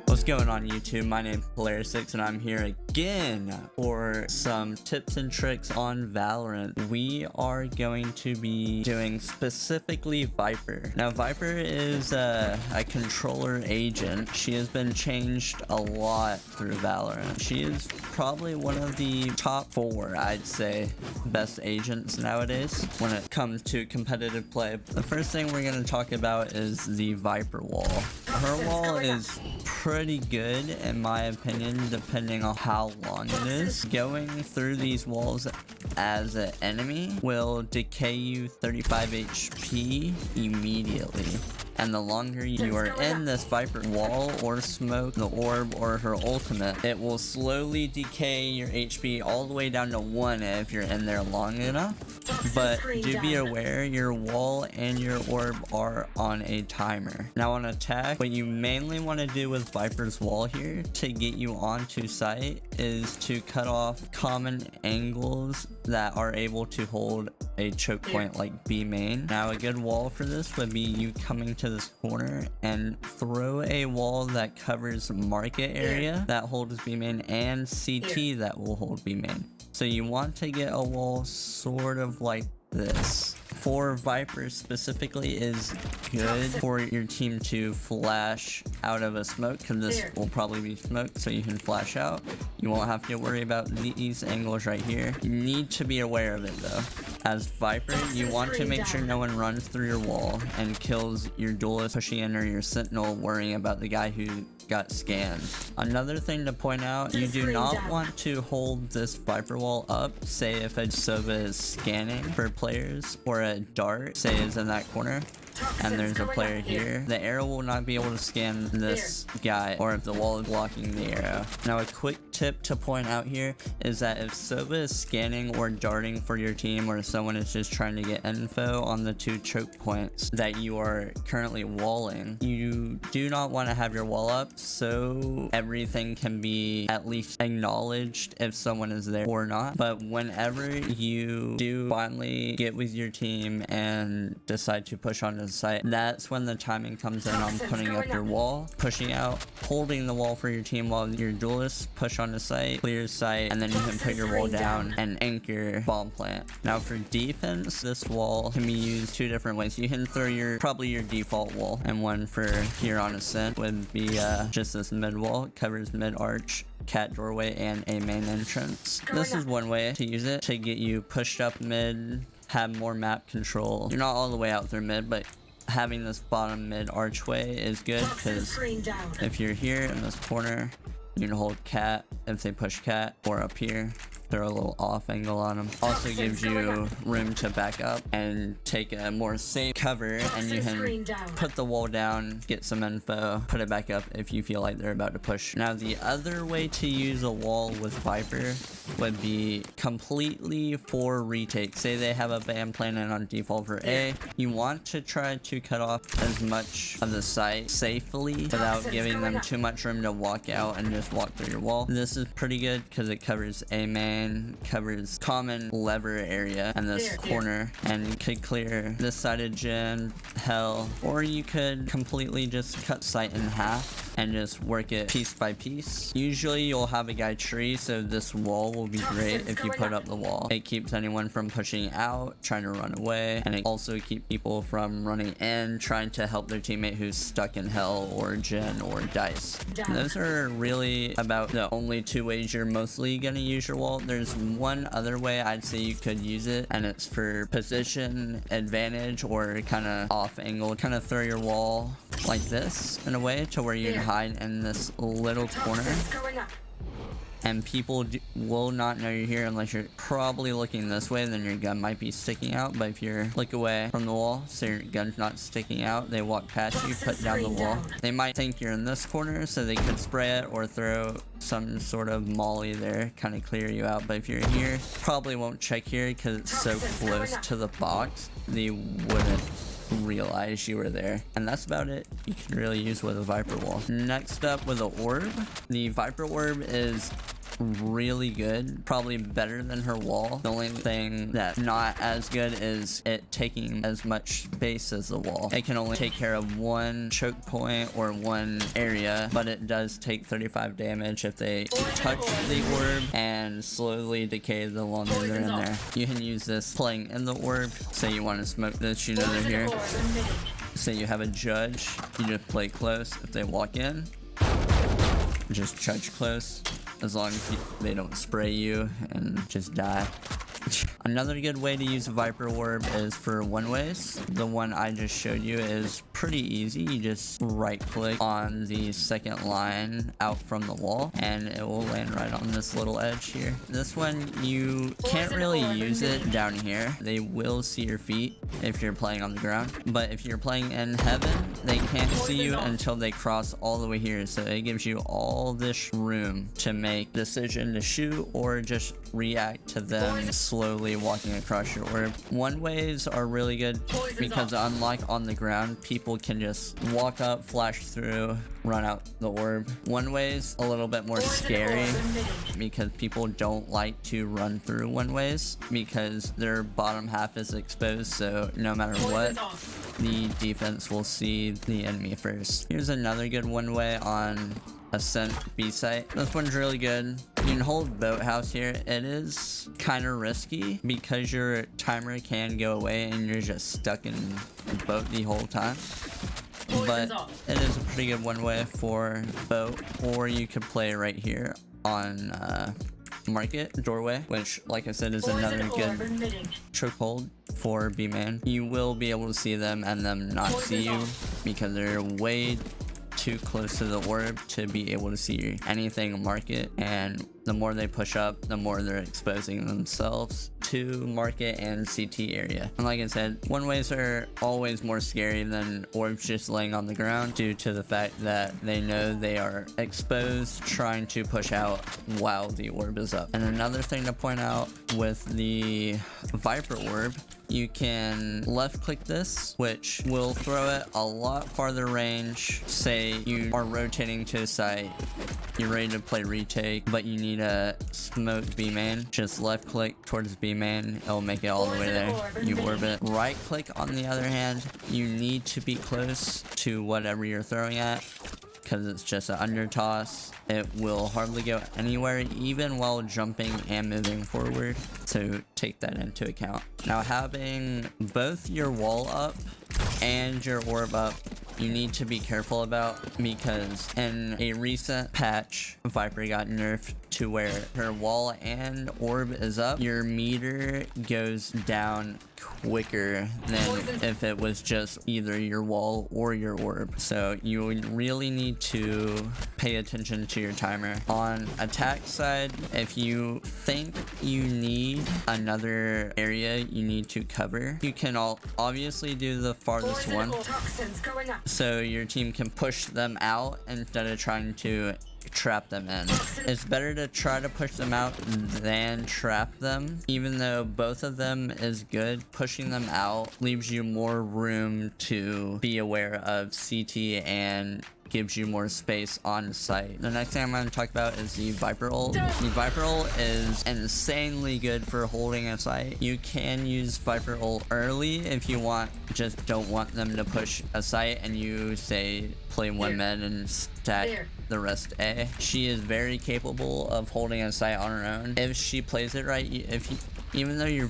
What's going on YouTube? My name is Kineticz and I'm here again for some tips and tricks on Valorant. We are going to be doing specifically Viper. Now Viper is a controller agent. She has been changed a lot through Valorant. She is probably one of the top 4, I'd say, best agents nowadays when it comes to competitive play. The first thing we're going to talk about is the Viper wall. Her wall is pretty good in my opinion, depending on how long it is. Going through these walls as an enemy will decay you 35 HP immediately. And the longer you are in this Viper wall or smoke, the orb, or her ultimate, it will slowly decay your HP all the way down to 1 if you're in there long enough. But do be aware, your wall and your orb are on a timer. Now on attack, what you mainly want to do with Viper's wall here to get you onto site is to cut off common angles that are able to hold a choke point like B main. Now a good wall for this would be you coming to this corner and throw a wall that covers market area that holds B main and CT that will hold B main. So you want to get a wall sort of like this. For Viper specifically is good for your team to flash out of a smoke, because this will probably be smoke, so you can flash out. You won't have to worry about these angles right here. You need to be aware of it though. As Viper, you want to make sure no one runs through your wall and kills your duelist pushing in or your sentinel worrying about the guy who got scanned. Another thing to point out, you do not want to hold this Viper wall up, say if a Sova is scanning for players, or a dart, say is in that corner, and there's a player here. The arrow will not be able to scan this guy, or if the wall is blocking the arrow. Now a quick tip to point out here is that if Sova is scanning or darting for your team, or someone is just trying to get info on the 2 choke points that you are currently walling, you do not want to have your wall up so everything can be at least acknowledged if someone is there or not. But whenever you do finally get with your team and decide to push onto the site, that's when the timing comes in on putting up your wall, pushing out, holding the wall for your team while your duelists push on the site, clear site, and then you can put your wall down and anchor bomb plant. Now for defense, this wall can be used 2 different ways. You can throw probably your default wall, and one for here on ascent would be just this mid wall. It covers mid arch, cat doorway, and a main entrance. This is one way to use it to get you pushed up mid, have more map control. You're not all the way out through mid, but having this bottom mid archway is good, because if you're here in this corner, you can hold cat if they push cat, or up here throw a little off angle on them. Also gives you room to back up and take a more safe cover, and you can put the wall down, get some info, put it back up if you feel like they're about to push. Now the other way to use a wall with Viper would be completely for retake. Say they have a ban planted on default for A, you want to try to cut off as much of the site safely without giving them too much room to walk out and just walk through your wall. This is pretty good because it covers A main, covers common lever area and this corner, and you could clear this side of gen, hell, or you could completely just cut site in half and just work it piece by piece. Usually you'll have a guy tree, so this wall will be great if you put up the wall. It keeps anyone from pushing out, trying to run away, and it also keeps people from running in, trying to help their teammate who's stuck in hell or gen or dice. Those are really about the only 2 ways you're mostly gonna use your wall. There's one other way I'd say you could use it, and it's for position advantage or kind of off angle. Kind of throw your wall like this in a way to where you can hide in this little corner, and people will not know you're here unless you're probably looking this way, then your gun might be sticking out. But if you're look away from the wall, so your gun's not sticking out, they walk past you, put down the wall. They might think you're in this corner, so they could spray it or throw some sort of molly there, kind of clear you out. But if you're here, probably won't check here because it's so close to the box, they wouldn't realize you were there. And that's about it you can really use with a Viper wall. Next up, with an orb. The Viper orb is really good, probably better than her wall. The only thing that's not as good is it taking as much space as the wall. It can only take care of one choke point or one area, but it does take 35 damage if they touch the orb and slowly decay the longer they're in there. You can use this playing in the orb. Say you want to smoke this, you know they're here. Say you have a judge, you just play close. If they walk in, just judge close, as long as they don't spray you and just die. Another good way to use a Viper Orb is for one-ways. The one I just showed you is pretty easy. You just right-click on the second line out from the wall, and it will land right on this little edge here. This one, you can't really use it down here. They will see your feet if you're playing on the ground, but if you're playing in heaven, they can't see you until they cross all the way here. So it gives you all this room to make decision to shoot or just react to them slowly walking across your orb. One-ways are really good because unlike on the ground, people can just walk up, flash through, run out the orb. One-ways a little bit more scary because people don't like to run through one-ways because their bottom half is exposed, so no matter what, the defense will see the enemy first. Here's another good one-way on Ascent B site. This one's really good. You can hold boathouse here. It is kind of risky because your timer can go away and you're just stuck in the boat the whole time. But it is a pretty good one way for boat, or you could play right here on market doorway, which like I said is another good chokehold for B-man. You will be able to see them and them not see you because they're way too close to the orb to be able to see anything market, and the more they push up, the more they're exposing themselves to market and CT area. And like I said, one-ways are always more scary than orbs just laying on the ground due to the fact that they know they are exposed trying to push out while the orb is up. And another thing to point out with the Viper Orb, you can left click this, which will throw it a lot farther range. Say you are rotating to a site, you're ready to play retake, but you need a smoke B-man. Just left click towards B-man, it'll make it all the way there. You orb it. Right click on the other hand, you need to be close to whatever you're throwing at, because it's just an under toss. It will hardly go anywhere even while jumping and moving forward, so take that into account. Now, having both your wall up and your orb up, you need to be careful about, because in a recent patch, Viper got nerfed to where her wall and orb is up, your meter goes down quicker than if it was just either your wall or your orb. So you really need to pay attention to your timer. On attack side, if you think you need another area you need to cover, you can obviously do the farthest one, so your team can push them out instead of trying to trap them in. It's better to try to push them out than trap them. Even though both of them is good, pushing them out leaves you more room to be aware of CT and gives you more space on site. The next thing I'm going to talk about is the Viper ult. The Viper ult is insanely good for holding a site. You can use Viper ult early if you want, just don't want them to push a site and you say play one med and stack the rest A. She is very capable of holding a site on her own if she plays it right. Even though your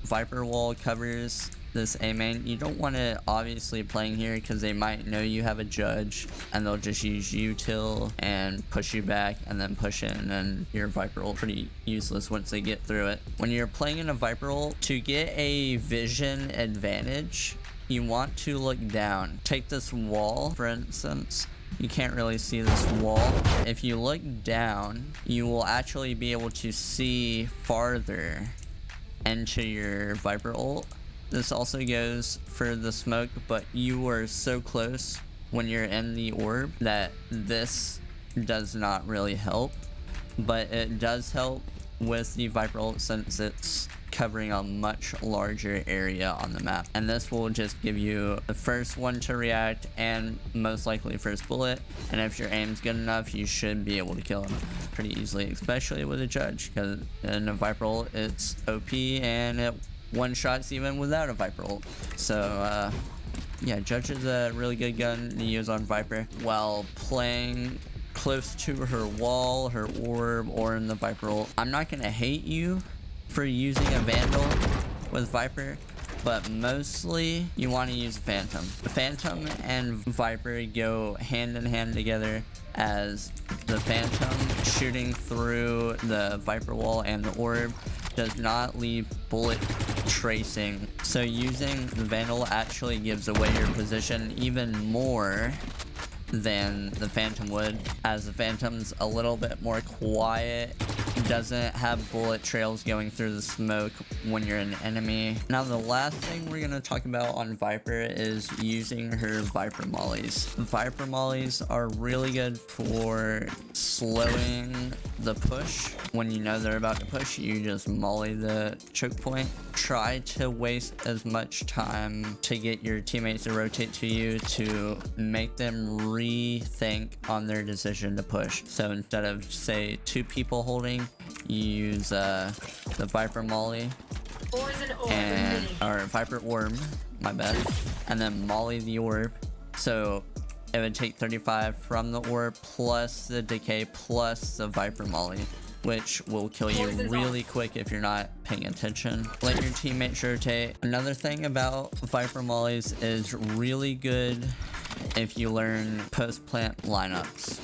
Viper wall covers this A main, you don't want to obviously playing here because they might know you have a judge and they'll just use util and push you back and then push in, and your Viper ult pretty useless once they get through it. When you're playing in a Viper ult, to get a vision advantage, you want to look down. Take this wall, for instance. You can't really see this wall. If you look down, you will actually be able to see farther into your Viper ult. This also goes for the smoke, but you are so close when you're in the orb that this does not really help. But it does help with the Viper ult since it's covering a much larger area on the map, and this will just give you the first one to react and most likely first bullet, and if your aim's good enough you should be able to kill him pretty easily, especially with a judge, because in a Viper ult it's OP and it one shots even without a Viper ult. So yeah, judge is a really good gun to use on Viper while playing close to her wall, her orb, or in the Viper ult. I'm not gonna hate you for using a Vandal with Viper, but mostly you want to use Phantom. The Phantom and Viper go hand in hand together, as the Phantom shooting through the Viper wall and the orb does not leave bullet tracing. So using the Vandal actually gives away your position even more than the Phantom would, as the Phantom's a little bit more quiet, doesn't have bullet trails going through the smoke when you're an enemy. Now the last thing we're going to talk about on Viper is using her Viper mollies. Viper mollies are really good for slowing the push. When you know they're about to push, you just molly the choke point. Try to waste as much time to get your teammates to rotate to you to make them rethink on their decision to push. So instead of, say, 2 people holding, you use the Viper molly and or Viper orb, my bad, and then molly the orb. So it would take 35 from the orb plus the decay plus the Viper molly, which will kill you really quick if you're not paying attention. Let your teammates rotate. Another thing about Viper mollies is really good if you learn post-plant lineups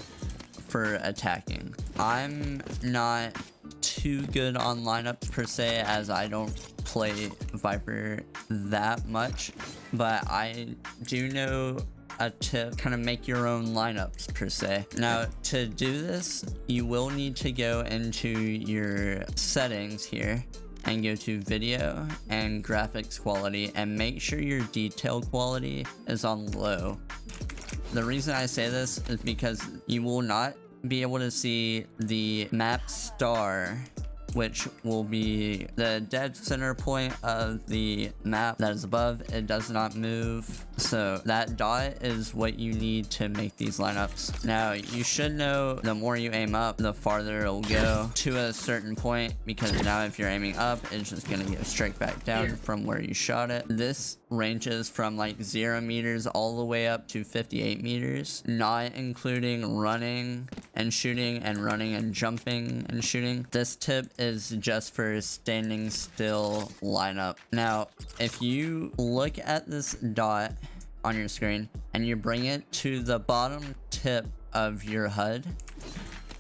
for attacking. I'm not too good on lineups per se, as I don't play Viper that much, but I do know a tip, kind of make your own lineups per se. Now to do this, you will need to go into your settings here and go to video and graphics quality and make sure your detail quality is on low. The reason I say this is because you will not be able to see the map star, which will be the dead center point of the map that is above. It does not move. So that dot is what you need to make these lineups. Now you should know the more you aim up, the farther it'll go to a certain point, because now if you're aiming up, it's just gonna go straight back down from where you shot it. This ranges from like 0 meters all the way up to 58 meters, not including running and shooting and running and jumping and shooting. This tip is just for standing still lineup. Now if you look at this dot on your screen and you bring it to the bottom tip of your HUD,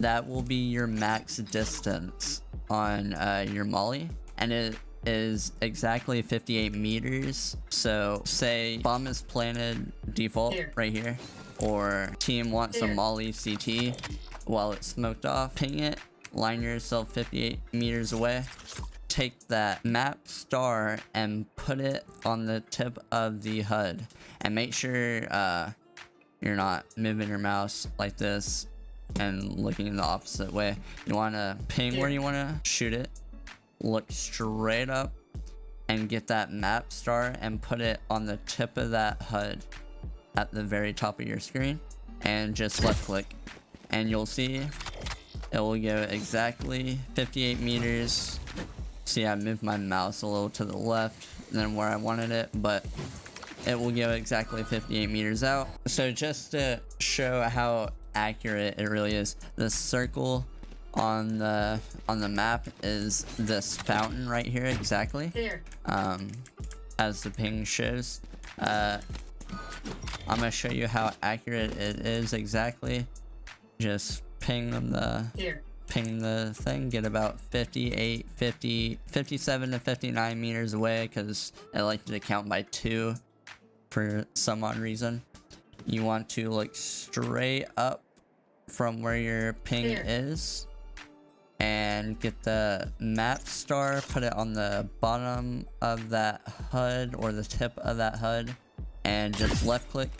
that will be your max distance on your molly, and it is exactly 58 meters. So say bomb is planted default right here, or team wants a molly CT while it's smoked off, ping it, line yourself 58 meters away, take that map star and put it on the tip of the HUD, and make sure you're not moving your mouse like this and looking the opposite way. You want to ping where you want to shoot it, look straight up, and get that map star and put it on the tip of that HUD at the very top of your screen, and just left click, and you'll see it will go exactly 58 meters. See, I moved my mouse a little to the left than where I wanted it, but it will go exactly 58 meters out. So just to show how accurate it really is, the circle on the map is this fountain right here exactly, as the ping shows. I'm gonna show you how accurate it is exactly. Just ping the thing, get about 57 to 59 meters away, because I like to count by 2 for some odd reason. You want to look straight up from where your ping is and get the map star, put it on the bottom of that HUD or the tip of that HUD, and just left click.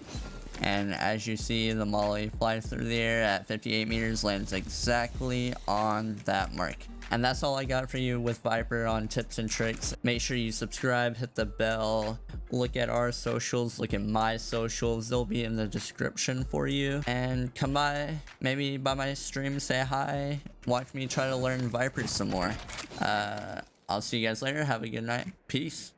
And as you see, the molly flies through the air at 58 meters, lands exactly on that mark. And that's all I got for you with Viper on tips and tricks. Make sure you subscribe, hit the bell, look at our socials, look at my socials. They'll be in the description for you. And come by, maybe by my stream, say hi, watch me try to learn Viper some more. I'll see you guys later. Have a good night. Peace.